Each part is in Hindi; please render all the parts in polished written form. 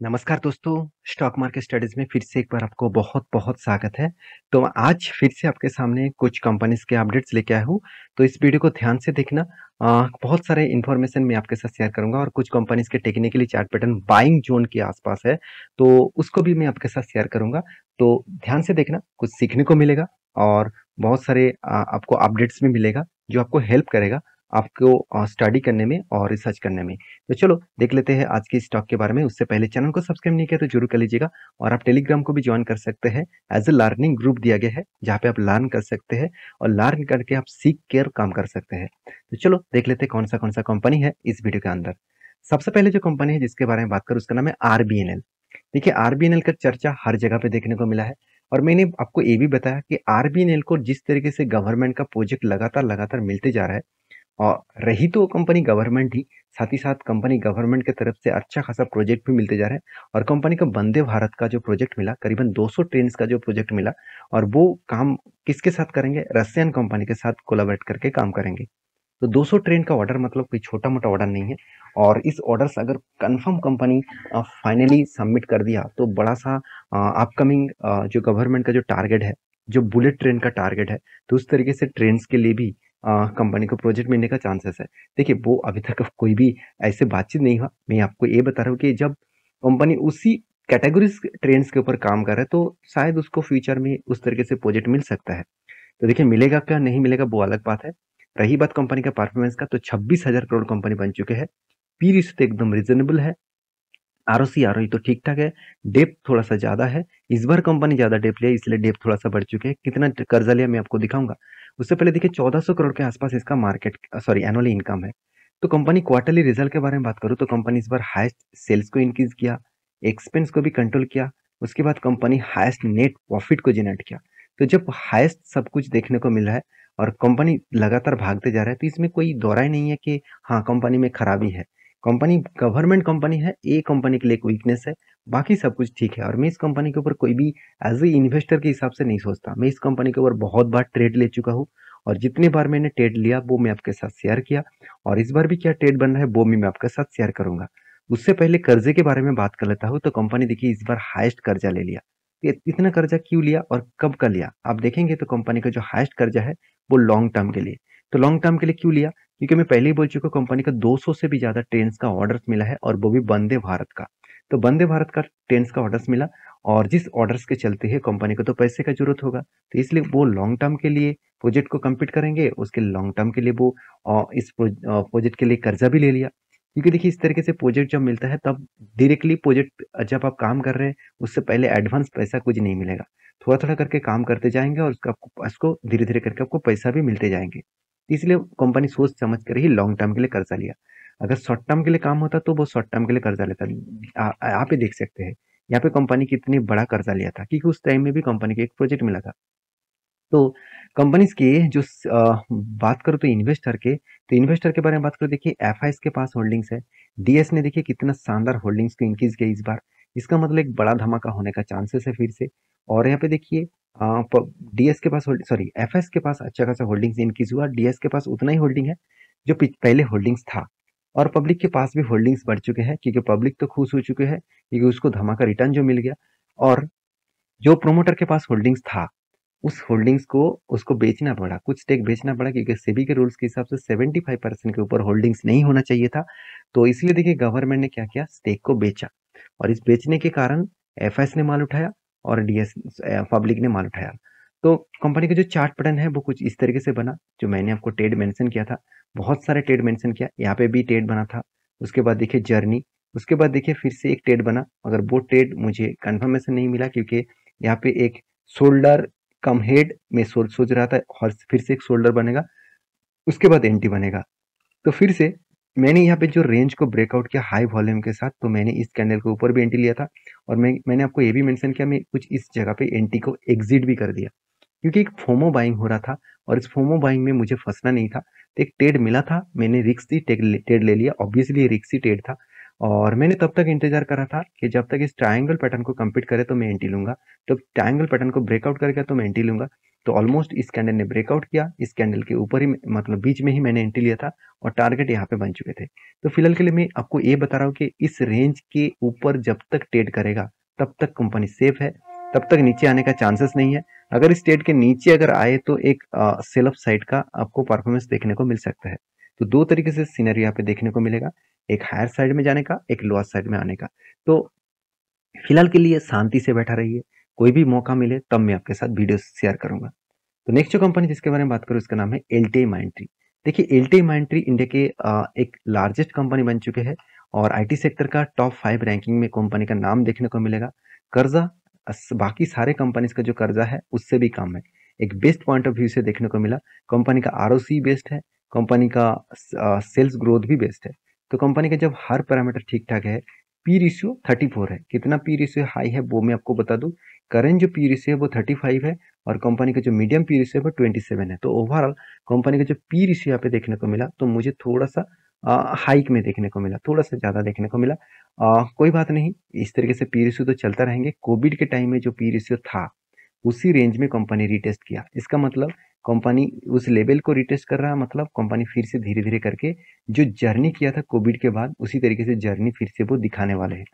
नमस्कार दोस्तों, स्टॉक मार्केट स्टडीज़ में फिर से एक बार आपको बहुत-बहुत स्वागत है। तो आज फिर से आपके सामने कुछ कंपनीज़ के अपडेट्स लेके आया हूँ, तो इस वीडियो को ध्यान से देखना। बहुत सारे इन्फॉर्मेशन मैं आपके साथ शेयर करूँगा और कुछ कंपनीज़ के technically chart pattern buying zone के आसपास है, तो उसको भी मैं आपके साथ शेयर करूँगा। तो ध्यान से देखना, कुछ सीखने को मिलेगा और बहुत सारे आपको अपडेट्स भी मिलेगा, जो आपको हेल्प करेगा आपको स्टडी करने में और रिसर्च करने में। तो चलो देख लेते हैं आज के स्टॉक के बारे में। उससे पहले चैनल को सब्सक्राइब नहीं किया तो जरूर कर लीजिएगा और आप टेलीग्राम को भी ज्वाइन कर सकते हैं। एज ए लर्निंग ग्रुप दिया गया है जहाँ पे आप लर्न कर सकते हैं और लर्न करके आप सीख कर काम कर सकते हैं। तो चलो देख लेते हैं कौन सा कंपनी है इस वीडियो के अंदर। सबसे पहले जो कंपनी है जिसके बारे में बात करूँ उसका नाम है आरबीएनएल। देखिए आरबीएनएल का चर्चा हर जगह पे देखने को मिला है और मैंने आपको ये भी बताया कि आरबीएनएल को जिस तरीके से गवर्नमेंट का प्रोजेक्ट लगातार लगातार मिलते जा रहा है और रही तो कंपनी गवर्नमेंट ही, साथ ही साथ कंपनी गवर्नमेंट की तरफ से अच्छा खासा प्रोजेक्ट भी मिलते जा रहे हैं और कंपनी को वंदे भारत का जो प्रोजेक्ट मिला, करीबन 200 ट्रेन का जो प्रोजेक्ट मिला और वो काम किसके साथ करेंगे? रशियन कंपनी के साथ कोलैबोरेट करके काम करेंगे। तो 200 ट्रेन का ऑर्डर मतलब कोई छोटा-मोटा ऑर्डर नहीं है और इस ऑर्डर से अगर कंफर्म कंपनी फाइनली सबमिट कर दिया तो बड़ा-सा अपकमिंग जो गवर्नमेंट का जो टारगेट है, जो बुलेट ट्रेन का टारगेट है, तो उस तरीके से ट्रेन्स के लिए भी कंपनी को प्रोजेक्ट मिलने का चांसेस है। देखिए, वो अभी तक कोई भी ऐसे बातचीत नहीं हुआ। मैं आपको ये बता रहा हूँ कि जब कंपनी उसी कैटेगरीज़ ट्रेन्स के ऊपर काम कर रहा है, तो शायद उसको फ्यूचर में उस तरीके से प्रोजेक्ट मिल सकता है। तो देखिए मिलेगा क्या नहीं मिलेगा वो अलग बात है। रही बात कंपनी का परफॉर्मेंस का तो 26,000 करोड़ कंपनी बन चुके हैं। पी रिश्ते एकदम रीजनेबल है। आरओसी आरओई तो ठीक-ठाक है। डेप्थ थोड़ा-सा ज़्यादा है। इस बार कंपनी ज़्यादा डेप्थ लिया इसलिए डेप्थ थोड़ा-सा बढ़ चुके हैं। कितना कर्जा लिया मैं आपको दिखाऊँगा। उससे पहले देखिए 1400 करोड़ के आसपास इसका एनुअल इनकम है। तो कंपनी क्वार्टरली रिजल्ट के बारे में बात करूँ तो कंपनी इस बार हाईएस्ट सेल्स को इंक्रीज़ किया, एक्सपेंस को भी कंट्रोल किया। उसके बाद कंपनी हाईएस्ट नेट प्रॉफिट को जनरेट किया। तो जब हाईएस्ट सब कुछ देखने को मिल रहा है और कंपनी लगातार भागते जा रहा है तो इसमें कोई दोहराई नहीं है कि हाँ, कंपनी में खराबी है। कंपनी गवर्नमेंट कंपनी है, ये कंपनी के लिए एक वीकनेस है, बाकी सब कुछ ठीक है और मैं इस कंपनी के ऊपर कोई भी एज़ ए इन्वेस्टर के हिसाब से नहीं सोचता। मैं इस कंपनी के ऊपर बहुत बार ट्रेड ले चुका हूँ और जितनी बार मैंने ट्रेड लिया वो मैं आपके साथ शेयर किया और इस बार भी क्या ट्रेड बन रहा है वो भी मैं आपके साथ शेयर करूँगा। उससे पहले कर्जे के बारे में बात कर लेता हूँ तो कंपनी देखिए इस बार हाईएस्ट कर्जा ले लिया। ये इतना कर्जा क्यों लिया और कब का लिया? आप देखेंगे तो कंपनी का जो हाईएस्ट कर्जा है वो लॉन्ग टर्म के लिए। तो लॉन्ग टर्म के लिए क्यों लिया? क्योंकि मैं पहले ही बोल चुका हूँ कंपनी का 200 से भी ज़्यादा ट्रेन्स का ऑर्डर्स मिला है और वो भी वंदे भारत का। तो वंदे भारत का ट्रेन्स का ऑर्डर्स मिला और जिस ऑर्डर्स के चलते है कंपनी को तो पैसे का ज़रूरत होगा। तो इसलिए वो लॉन्ग टर्म के लिए प्रोजेक्ट को कंप्लीट करेंगे, उसके लॉन्ग टर्म के लिए वो प्रोजेक्ट के लिए कर्जा भी ले लिया। क्योंकि देखिए इस तरीके से प्रोजेक्ट जब मिलता है तब डायरेक्टली प्रोजेक्ट जब आप काम कर रहे हैं उससे पहले एडवांस पैसा कुछ नहीं मिलेगा। थोड़ा-थोड़ा करके काम करते जाएँगे और उसको धीरे-धीरे करके आपको पैसा भी मिलते जाएँगे। इसलिए कंपनी सोच समझ कर ही लॉन्ग टर्म के लिए कर्जा लिया। अगर शॉर्ट टर्म के लिए काम होता तो वो शॉर्ट टर्म के लिए कर्जा लेता। आप ही देख सकते हैं, यहाँ पे कंपनी कितनी बड़ा कर्जा लिया था क्योंकि उस टाइम में भी कंपनी को एक प्रोजेक्ट मिला था। तो कंपनीज़ के बात करूँ तो इन्वेस्टर के बारे में बात करूँ देखिए एफआईएस के पास होल्डिंग्स है। डीएस ने देखिए कितना शानदार होल्डिंग्स को इंक्रीज़ किया इस बार। इसका मतलब एक बड़ा धमाका होने का चांसेस है फिर से और यहाँ पे देखिए अ, प डीएस के पास एफआईएस के पास अच्छा खासा होल्डिंग्स इंक्रीज़ हुआ। डीएस के पास उतना ही होल्डिंग है जो पहले होल्डिंग्स था और पब्लिक के पास भी होल्डिंग्स बढ़ चुके हैं क्योंकि पब्लिक तो खुश हो चुके हैं क्योंकि उसको धमाका रिटर्न जो मिल गया और जो प्रोमोटर के पास होल्डिंग्स था उस होल्डिंग्स को उसको बेचना पड़ा, कुछ स्टेक बेचना पड़ा क्योंकि सेबी के रूल्स के हिसाब से 75% के ऊपर होल्डिंग्स नहीं होना चाहिए था। तो इसलिए देखिए गवर्नमेंट ने क्या किया स्टेक को बेचा और इस बेचने के कारण एफएस ने माल उठाया और पब्लिक ने माल उठाया। तो कंपनी का जो चार्ट पैटर्न है वो कुछ इस तरीके से बना जो मैंने आपको ट्रेड मेंशन किया था। बहुत सारे ट्रेड मेंशन किया, यहाँ पे भी ट्रेड बना था। उसके बाद देखिए जर्नी, उसके बाद देखिए फिर से एक ट्रेड बना मगर वो ट्रेड मुझे कंफर्मेशन नहीं मिला क्योंकि यहाँ पे एक शोल्डर कम हेड में सोच रहा था और फिर से एक शोल्डर बनेगा उसके बाद एंटी बनेगा। तो फिर से मैंने यहाँ पे जो रेंज को ब्रेकआउट किया हाई वॉल्यूम के साथ तो मैंने इस कैंडल के ऊपर भी एंटी लिया था और मैंने आपको ये भी मेंशन किया मैं कुछ इस जगह पे एंटी को एग्जिट भी कर दिया क्योंकि एक फोमो बाइंग हो रहा था और इस फोमो बाइंग में मुझे फंसना नहीं था। तो एक ट्रेड मिला था, मैंने रिक्स थी ट्रेड ले लिया। ऑब्वियसली रिक्स ही ट्रेड था और मैंने तब तक इंतजार करा था कि जब तक इस ट्रायंगल पैटर्न को कंप्लीट करे तो मैं एंटी लूंगा, जब ट्रायंगल पैटर्न को ब्रेकआउट कर गया तो मैं एंटी लूंगा। तो ऑलमोस्ट इस कैंडल ने ब्रेकआउट किया, इस कैंडल के ऊपर ही मतलब बीच में ही मैंने एंट्री लिया था और टारगेट यहाँ पे बन चुके थे। तो फिलहाल के लिए मैं आपको ये बता रहा हूँ कि इस रेंज के ऊपर जब तक ट्रेड करेगा तब तक कंपनी सेफ है, तब तक नीचे आने का चांसेस नहीं है। अगर इस ट्रेड के नीचे अगर आए तो एक सेल ऑफ साइड का आपको परफॉर्मेंस देखने को मिल सकता है। तो दो तरीके से सीनरी यहाँ पे देखने को मिलेगा, एक हायर साइड में जाने का, एक लोअर साइड में आने का। तो फिलहाल के लिए शांति से बैठा रहिए, कोई भी मौका मिले तब मैं आपके साथ वीडियो शेयर करूंगा। तो नेक्स्ट जो कंपनी जिसके बारे में बात करूं उसका नाम है एलटीआई माइंट्री। देखिए एलटीआई माइंट्री इंडिया के एक लार्जेस्ट कंपनी बन चुके हैं और आईटी सेक्टर का टॉप 5 रैंकिंग में कंपनी का नाम देखने को मिलेगा। कर्जा बाकी सारे कंपनीज का जो कर्जा है उससे भी कम है। एक बेस्ट पॉइंट ऑफ व्यू से देखने को मिला, कंपनी का आरओसी बेस्ट है, कंपनी का सेल्स ग्रोथ भी बेस्ट है। तो कंपनी का जब हर पैरामीटर ठीक ठाक है, पी रेशियो 34 है। कितना पी रेशियो हाई है वो मैं आपको बता दूं, करंट जो पी रेशियो है वो 35 है और कंपनी का जो मीडियम पी रेशियो है वो 27 है। तो ओवरऑल कंपनी का जो पी रेशियो यहाँ पे देखने को मिला तो मुझे थोड़ा सा हाइक में देखने को मिला, थोड़ा सा ज्यादा देखने को मिला। कोई बात नहीं, इस तरीके से पी रेशियो तो चलता रहेंगे। कोविड के टाइम में जो पी रेशियो था उसी रेंज में कंपनी रिटेस्ट किया, इसका मतलब कंपनी उस लेवल को रिटेस्ट कर रहा है, मतलब कंपनी फिर से धीरे धीरे करके जो जर्नी किया था कोविड के बाद उसी तरीके से जर्नी फिर से वो दिखाने वाले हैं।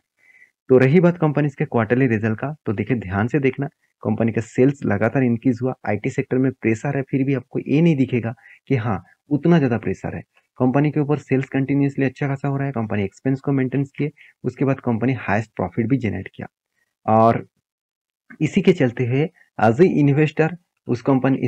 तो रही बात कंपनी के क्वार्टरली रिजल्ट का, तो देखिए ध्यान से देखना, कंपनी का सेल्स लगातार इंक्रीज हुआ। आईटी सेक्टर में प्रेशर है फिर भी आपको ये नहीं दिखेगा कि हाँ उतना ज्यादा प्रेशर है। कंपनी के ऊपर सेल्स कंटिन्यूसली अच्छा खासा हो रहा है, कंपनी एक्सपेंस को मेंटेन किए, उसके बाद कंपनी हाईएस्ट प्रॉफिट भी जनरेट किया। और इसी के चलते हुए एज ए इन्वेस्टर इस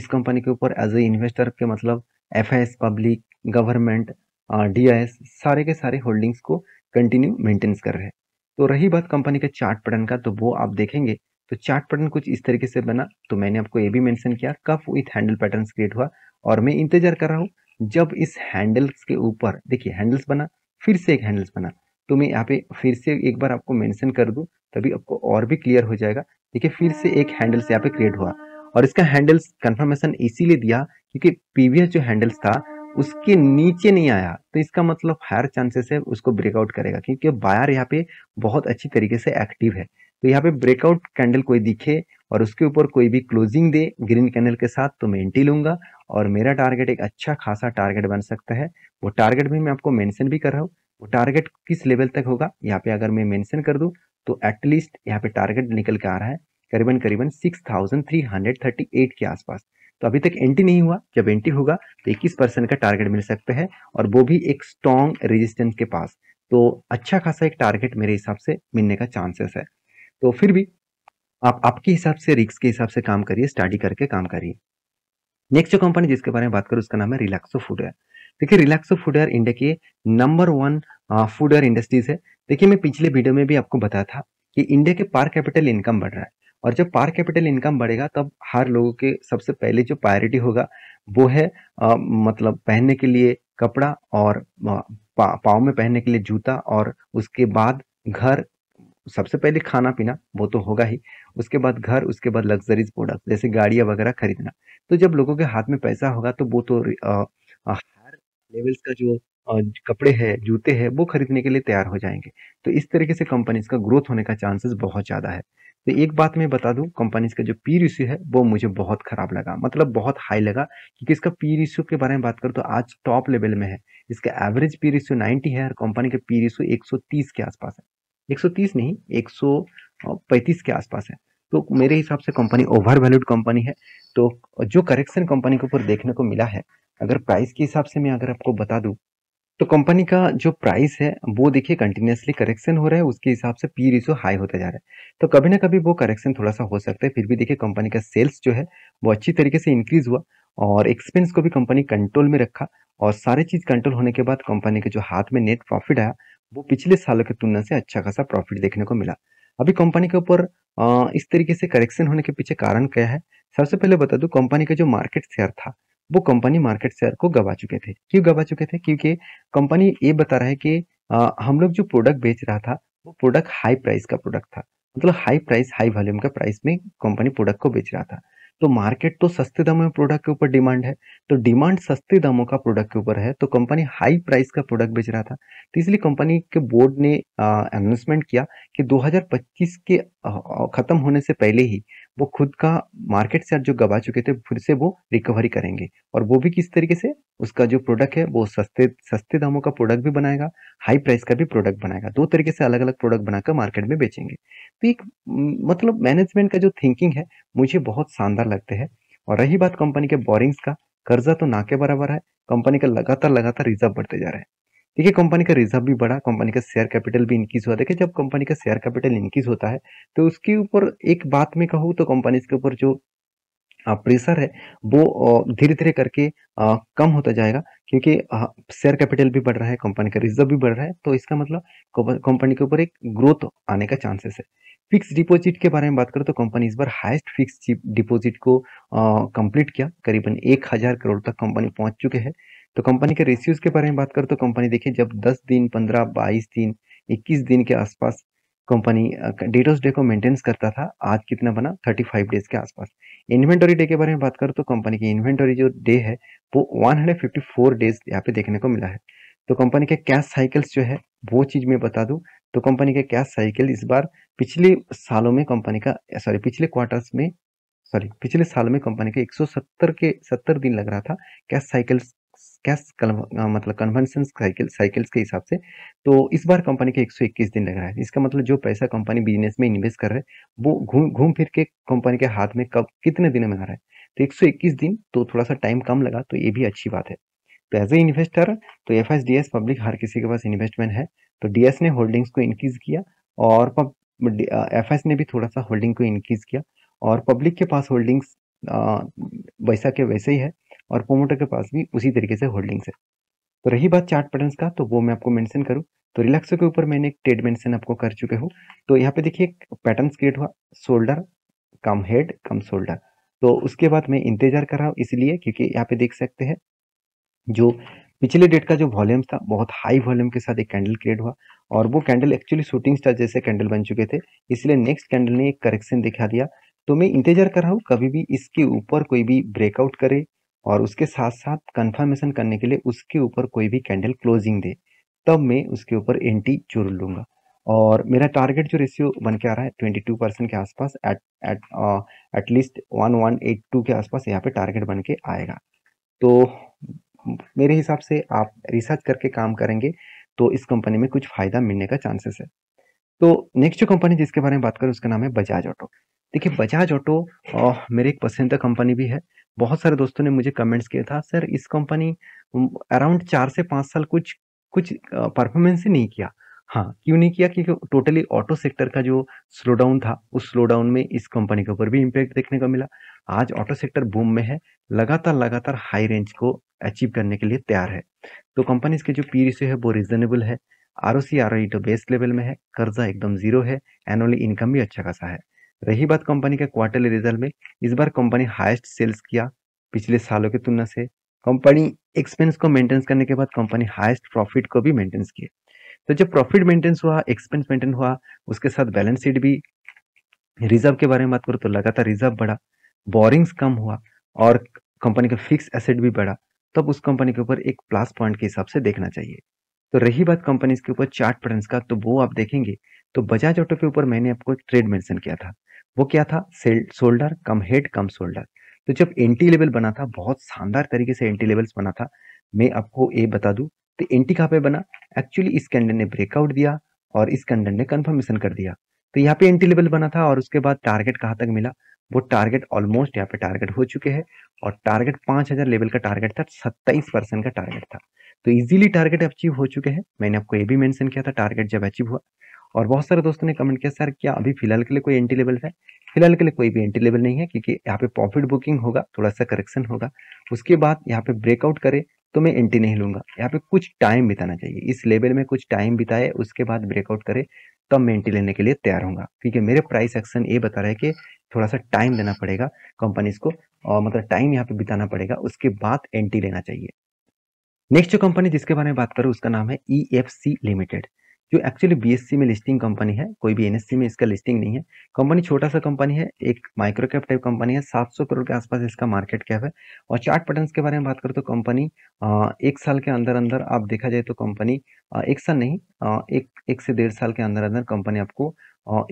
कंपनी के ऊपर एज ए इन्वेस्टर के मतलब एफआईएस, पब्लिक, गवर्नमेंट, डीआईएस सारे के सारे होल्डिंग्स को कंटिन्यू मेंटेन कर रहे हैं। तो रही बात कंपनी के चार्ट पैटर्न का, तो वो आप देखेंगे तो चार्ट पैटर्न कुछ इस तरीके से बना। तो मैंने आपको ये भी मेंशन किया cough with handle pattern create हुआ और मैं इंतजार कर रहा हूँ जब इस हैंडल्स के ऊपर, देखिए हैंडल्स बना, फिर से एक हैंडल्स बना, तो मैं यहाँ पे फिर से एक बार आपको मेंशन कर दूं तभी आपको और भी क्लियर हो जाएगा। देखिए फिर से एक हैंडल्स यहाँ पे क्रिएट हुआ और इसका हैंडल्स कंफर्मेशन इसीलिए दिया क्योंकि प्रीवियस जो हैंडल्स था उसके नीचे नहीं आया, तो इसका मतलब हायर चांसेस है उसको ब्रेकआउट करेगा क्योंकि बायर यहाँ पे बहुत अच्छी तरीके से एक्टिव है। तो यहाँ पे ब्रेकआउट कैंडल कोई दिखे और उसके ऊपर कोई भी क्लोजिंग दे ग्रीन कैंडल के साथ तो मैं एंट्री लूंगा और मेरा टारगेट एक अच्छा खासा टारगेट बन सकता है। वो टारगेट भी मैं आपको मेंशन भी कर रहा हूँ, वो टारगेट किस लेवल तक होगा यहाँ पे अगर मैं मेंशन कर दूं तो एटलीस्ट यहाँ पे टारगेट निकल के आ रहा है करीबन करीबन 6338 के आसपास। तो अभी तक एंट्री नहीं हुआ, जब एंट्री होगा तो 21% का टारगेट मिल सकता है और वो भी एक स्ट्रॉन्ग रेजिस्टेंस के पास। तो अच्छा खासा एक टारगेट मेरे हिसाब से मिलने का चांसेस है। तो फिर भी आप आपके हिसाब से रिस्क के हिसाब से काम करिए, स्टडी करके काम करिए। नेक्स्ट जो कंपनी जिसके बारे में बात करूं उसका नाम है रिलैक्सो फूडवेयर। देखिए रिलैक्सो फूडवेयर इंडिया की नंबर 1 फूडवेयर इंडस्ट्रीज है। देखिए मैं पिछले वीडियो में भी आपको बताया था कि इंडिया के पर कैपिटल इनकम बढ़ रहा है और जब पर कैपिटल इनकम बढ़ेगा तब हर लोगों के सबसे पहले जो प्रायोरिटी होगा वो है मतलब पहनने के लिए कपड़ा और पाँव में पहनने के लिए जूता और उसके बाद घर, सबसे पहले खाना पीना वो तो होगा ही, उसके बाद घर, उसके बाद लग्जरीज प्रोडक्ट जैसे गाड़ियां वगैरह खरीदना। तो जब लोगों के हाथ में पैसा होगा तो वो तो हायर लेवल्स का जो कपड़े हैं, जूते हैं वो खरीदने के लिए तैयार हो जाएंगे। तो इस तरीके से कंपनीज का ग्रोथ होने का चांसेस बहुत ज्यादा है। तो एक बात मैं बता दूं, कंपनीज का जो पी रेशियो है वो मुझे बहुत खराब लगा, मतलब बहुत हाई लगा क्योंकि इसका पी रेशियो के बारे में बात करूं तो आज टॉप लेवल में है। इसका एवरेज पी रेशियो 90 है और कंपनी का पी रेशियो 130 के आसपास है, 130 नहीं 135 के आसपास है। तो मेरे हिसाब से कंपनी ओवर वैल्यूड कंपनी है। तो जो करेक्शन कंपनी के ऊपर देखने को मिला है, अगर प्राइस के हिसाब से मैं अगर आपको बता दूं तो कंपनी का जो प्राइस है वो देखिए कंटिन्यूसली करेक्शन हो रहा है, उसके हिसाब से पी रेशियो हाई होता जा रहा है। तो कभी ना कभी वो करेक्शन थोड़ा सा हो सकता है, फिर भी देखिए कंपनी का सेल्स जो है वो अच्छी तरीके से इंक्रीज हुआ और एक्सपेंस को भी कंपनी कंट्रोल में रखा और सारी चीज कंट्रोल होने के बाद कंपनी के जो हाथ में नेट प्रॉफिट आया वो पिछले सालों की तुलना से अच्छा खासा प्रॉफिट देखने को मिला। अभी कंपनी के ऊपर इस तरीके से करेक्शन होने के पीछे कारण क्या है, सबसे पहले बता दूं कंपनी का जो मार्केट शेयर था वो कंपनी मार्केट शेयर को गवा चुके थे। क्यों गवा चुके थे? क्योंकि कंपनी ये बता रहा है कि हम लोग जो प्रोडक्ट बेच रहा था वो प्रोडक्ट हाई प्राइस का प्रोडक्ट था, मतलब हाई प्राइस हाई वॉल्यूम का प्राइस में कंपनी प्रोडक्ट को बेच रहा था। तो मार्केट तो सस्ते दामों में प्रोडक्ट के ऊपर डिमांड है, तो डिमांड सस्ते दामों का प्रोडक्ट के ऊपर है, तो कंपनी हाई प्राइस का प्रोडक्ट बेच रहा था। तो इसलिए कंपनी के बोर्ड ने अनाउंसमेंट किया कि 2025 के खत्म होने से पहले ही वो खुद का मार्केट शेयर जो गवा चुके थे फिर से वो रिकवरी करेंगे, और वो भी किस तरीके से, उसका जो प्रोडक्ट है वो सस्ते सस्ते दामों का प्रोडक्ट भी बनाएगा, हाई प्राइस का भी प्रोडक्ट बनाएगा, दो तरीके से अलग अलग प्रोडक्ट बनाकर मार्केट में बेचेंगे। तो एक मतलब मैनेजमेंट का जो थिंकिंग है मुझे बहुत शानदार लगते हैं। और रही बात कंपनी के बोरिंग्स का, कर्जा तो ना के बराबर है, कंपनी का लगातार लगातार रिजर्व बढ़ते जा रहा है। देखिए कंपनी का रिजर्व भी बढ़ा, कंपनी का शेयर कैपिटल भी इंक्रीज हुआ। देखिए जब कंपनी का शेयर कैपिटल इंक्रीज होता है तो उसके ऊपर एक बात में कहूँ तो कंपनी के ऊपर जो प्रेशर है वो धीरे धीरे करके कम होता जाएगा, क्योंकि शेयर कैपिटल भी बढ़ रहा है, कंपनी का रिजर्व भी बढ़ रहा है, तो इसका मतलब कंपनी के ऊपर एक ग्रोथ आने का चांसेस है। फिक्स डिपॉजिट के बारे में बात करें तो कंपनी इस बार हाईएस्ट फिक्स डिपॉजिट को कंप्लीट किया, करीबन 1000 करोड़ तक कंपनी पहुंच चुके हैं। तो कंपनी के रेशियोज के बारे में बात करें तो कंपनी देखिए जब 10 दिन 15 22 दिन 21 दिन के आसपास कंपनी डेटर्स डे को मेंटेन्स करता था, आज कितना बना 35 डेज के आसपास। इन्वेंटरी डे के बारे में बात करें तो कंपनी की इन्वेंटरी जो डे है वो 154 डेज यहाँ पे देखने को मिला है। तो कंपनी के कैश साइकिल्स जो है वो चीज मैं बता दूं, तो कंपनी के कैश साइकिल इस बार पिछले सालों में कंपनी का सॉरी पिछले क्वार्टर्स में सॉरी पिछले साल में कंपनी के 170 के 70 दिन लग रहा था कैश साइकिल्स, मतलब कन्वेंशन साइकिल्स के हिसाब से। तो इस बार कंपनी के 121 दिन लग रहा है। इसका मतलब जो पैसा कंपनी बिजनेस में इन्वेस्ट कर रहे हैं वो घूम घूम फिर के कंपनी के हाथ में कब कितने दिन में आ रहा है। तो 121 दिन तो थोड़ा सा टाइम कम लगा, तो ये भी अच्छी बात है। तो एज ए इन्वेस्टर तो एफएसडीएस पब्लिक हर किसी के पास इन्वेस्टमेंट है, तो डीएस ने होल्डिंग्स को इंक्रीज किया और एफएस ने भी थोड़ा सा होल्डिंग को इंक्रीज किया, और पब्लिक के पास होल्डिंग्स वैसा के वैसे ही है, और प्रोमोटर के पास भी उसी तरीके से होल्डिंग्स है। तो रही बात चार्ट पैटर्न्स का, तो वो मैं आपको मेंशन करूं तो रिलैक्सो के ऊपर मैंने एक ट्रेड मेंशन आपको कर चुके हूँ। तो यहाँ पे देखिए पैटर्न्स क्रिएट हुआ, शोल्डर कम हेड कम शोल्डर। तो उसके बाद मैं इंतजार कर रहा हूँ इसलिए क्योंकि यहाँ पे देख सकते हैं जो पिछले डेट का जो वॉल्यूम था बहुत हाई वॉल्यूम के साथ एक कैंडल क्रिएट हुआ, और वो कैंडल एक्चुअली शूटिंग स्टार जैसे कैंडल बन चुके थे, इसलिए नेक्स्ट कैंडल ने एक करेक्शन दिखा दिया। तो मैं इंतजार कर रहा हूँ कभी भी इसके ऊपर कोई भी ब्रेकआउट करे, और उसके साथ साथ कंफर्मेशन करने के लिए उसके ऊपर कोई भी कैंडल क्लोजिंग दे, तब मैं उसके ऊपर एंटी जरूर लूंगा। और मेरा टारगेट जो रेशियो बन के आ रहा है 22% के आसपास, एट एट एटलीस्ट 1182 के आसपास यहाँ पे टारगेट बन के आएगा। तो मेरे हिसाब से आप रिसर्च करके काम करेंगे तो इस कंपनी में कुछ फायदा मिलने का चांसेस है। तो नेक्स्ट जो कंपनी जिसके बारे में बात करें उसका नाम है बजाज ऑटो। देखिए बजाज ऑटो मेरे एक पसंदीदा कंपनी भी है। बहुत सारे दोस्तों ने मुझे कमेंट्स किया था सर इस कंपनी अराउंड 4 से 5 साल कुछ कुछ परफॉर्मेंस ही नहीं किया। हाँ क्यों नहीं किया, क्योंकि टोटली ऑटो सेक्टर का जो स्लो डाउन था उस स्लो डाउन में इस कंपनी के ऊपर भी इम्पैक्ट देखने को मिला। आज ऑटो सेक्टर बूम में है, लगातार लगातार हाई रेंज को अचीव करने के लिए तैयार है। तो कंपनी के जो पी रेशियो है वो रीजनेबल है, आरओसी आरओई तो बेस्ट लेवल में है, कर्जा एकदम जीरो है, एनुअली इनकम भी अच्छा खासा है। रही बात कंपनी के क्वार्टरली रिजल्ट में, इस बार कंपनी हाईएस्ट सेल्स किया पिछले सालों की तुलना से। कंपनी एक्सपेंस को मेंटेन करने के बाद कंपनी हाईएस्ट प्रॉफिट को भी मेंटेन किए। तो जब प्रॉफिट मेंटेन हुआ, एक्सपेंस मेंटेन हुआ, उसके साथ बैलेंस शीट भी, रिजर्व के बारे में बात करूँ तो लगातार रिजर्व बढ़ा, बोरिंग्स कम हुआ, और कंपनी का फिक्स एसेट भी बढ़ा, तब उस कंपनी के ऊपर एक प्लस पॉइंट के हिसाब से देखना चाहिए। तो रही बात कंपनी के ऊपर चार्ट पैटर्न्स का, तो वो आप देखेंगे तो बजाज ऑटो के ऊपर मैंने आपको एक ट्रेड मेंशन किया था। वो क्या था, शोल्डर कम हेड कम शोल्डर। तो जब एंटी लेवल बना था, बहुत शानदार तरीके से एंटी लेवल्स बना था, मैं आपको ये बता दूं तो एंटी कहाँ पे बना, एक्चुअली इस कैंडल ने ब्रेकआउट दिया और इस कैंडल ने कंफर्मेशन कर दिया। तो यहाँ पे एंटी लेवल बना था, और उसके बाद टारगेट कहाँ तक मिला, वो टारगेट ऑलमोस्ट यहाँ पे टारगेट हो चुके हैं, और टारगेट 5000 लेवल का टारगेट था, 27% का टारगेट था। तो इजीली टारगेट अचीव हो चुके हैं। मैंने आपको ये भी मेंशन किया था टारगेट जब अचीव हुआ। और बहुत सारे दोस्तों ने कमेंट किया सर क्या अभी फिलहाल के लिए कोई एंटी लेवल है। फिलहाल के लिए कोई भी एंटी लेवल नहीं है, क्योंकि यहाँ पे प्रॉफिट बुकिंग होगा, थोड़ा सा करेक्शन होगा, उसके बाद यहाँ पे ब्रेकआउट करे तो मैं एंटी नहीं लूंगा। यहाँ पे कुछ टाइम बिताना चाहिए, इस लेवल में कुछ टाइम बिताए उसके बाद ब्रेकआउट करे तब मैं एंटी लेने के लिए तैयार हूँ, क्योंकि मेरे प्राइस एक्शन ये बता रहा है कि थोड़ा सा टाइम देना पड़ेगा कंपनीज को, और मतलब टाइम यहाँ पे बिताना पड़ेगा, उसके बाद एंटी लेना चाहिए। नेक्स्ट जो कंपनी जिसके बारे में बात करूं उसका नाम है EFC लिमिटेड। जो एक्चुअली बीएससी में लिस्टिंग कंपनी है, कोई भी एनएससी में इसका लिस्टिंग नहीं है। कंपनी छोटा-सा कंपनी है, एक माइक्रो कैप टाइप कंपनी है, 700 करोड़ के आसपास इसका मार्केट कैप है। और चार्ट पैटर्न्स के बारे में बात करूँ तो कंपनी 1 साल के अंदर-अंदर आप देखा जाए तो कंपनी 1 साल नहीं 1 से डेढ़ साल के अंदर-अंदर कंपनी आपको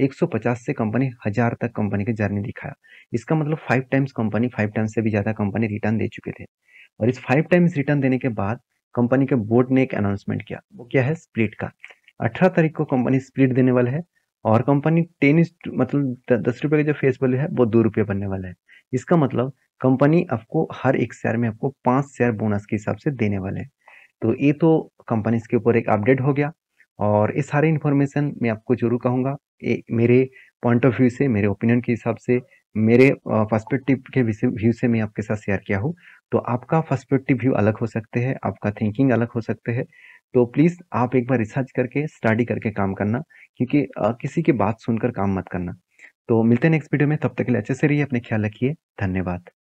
150 से कंपनी 1000 तक कंपनी की जर्नी दिखाया। इसका मतलब 5 टाइम्स कंपनी 5 टाइम्स से भी ज़्यादा कंपनी रिटर्न दे चुके थे। और इस 5 टाइम्स रिटर्न देने के बाद कंपनी के बोर्ड ने एक अनाउंसमेंट किया। वो क्या है? स्प्लिट का। 18 तारीख को कंपनी स्प्लिट देने वाला है और कंपनी 10 मतलब ₹10 का जो फेस वैल्यू है वो ₹2 बनने वाला है। इसका मतलब कंपनी आपको हर एक शेयर में आपको 5 शेयर बोनस के हिसाब से देने वाले हैं। तो ये तो कंपनीज के ऊपर एक अपडेट हो गया और ये सारी इन्फॉर्मेशन मैं आपको ज़रूर कहूँगा। ये मेरे पॉइंट ऑफ व्यू से, मेरे ओपिनियन के हिसाब से, मेरे पर्सपेक्टिव के व्यू से मैं आपके साथ शेयर किया हूँ। तो आपका पर्सपेक्टिव व्यू अलग हो सकते हैं, आपका थिंकिंग अलग हो सकते हैं। तो प्लीज़ आप एक बार रिसर्च करके, स्टडी करके काम करना, क्योंकि किसी की बात सुनकर काम मत करना। तो मिलते हैं नेक्स्ट वीडियो में, तब तक के लिए अच्छे से रहिए, अपने ख्याल रखिए। धन्यवाद।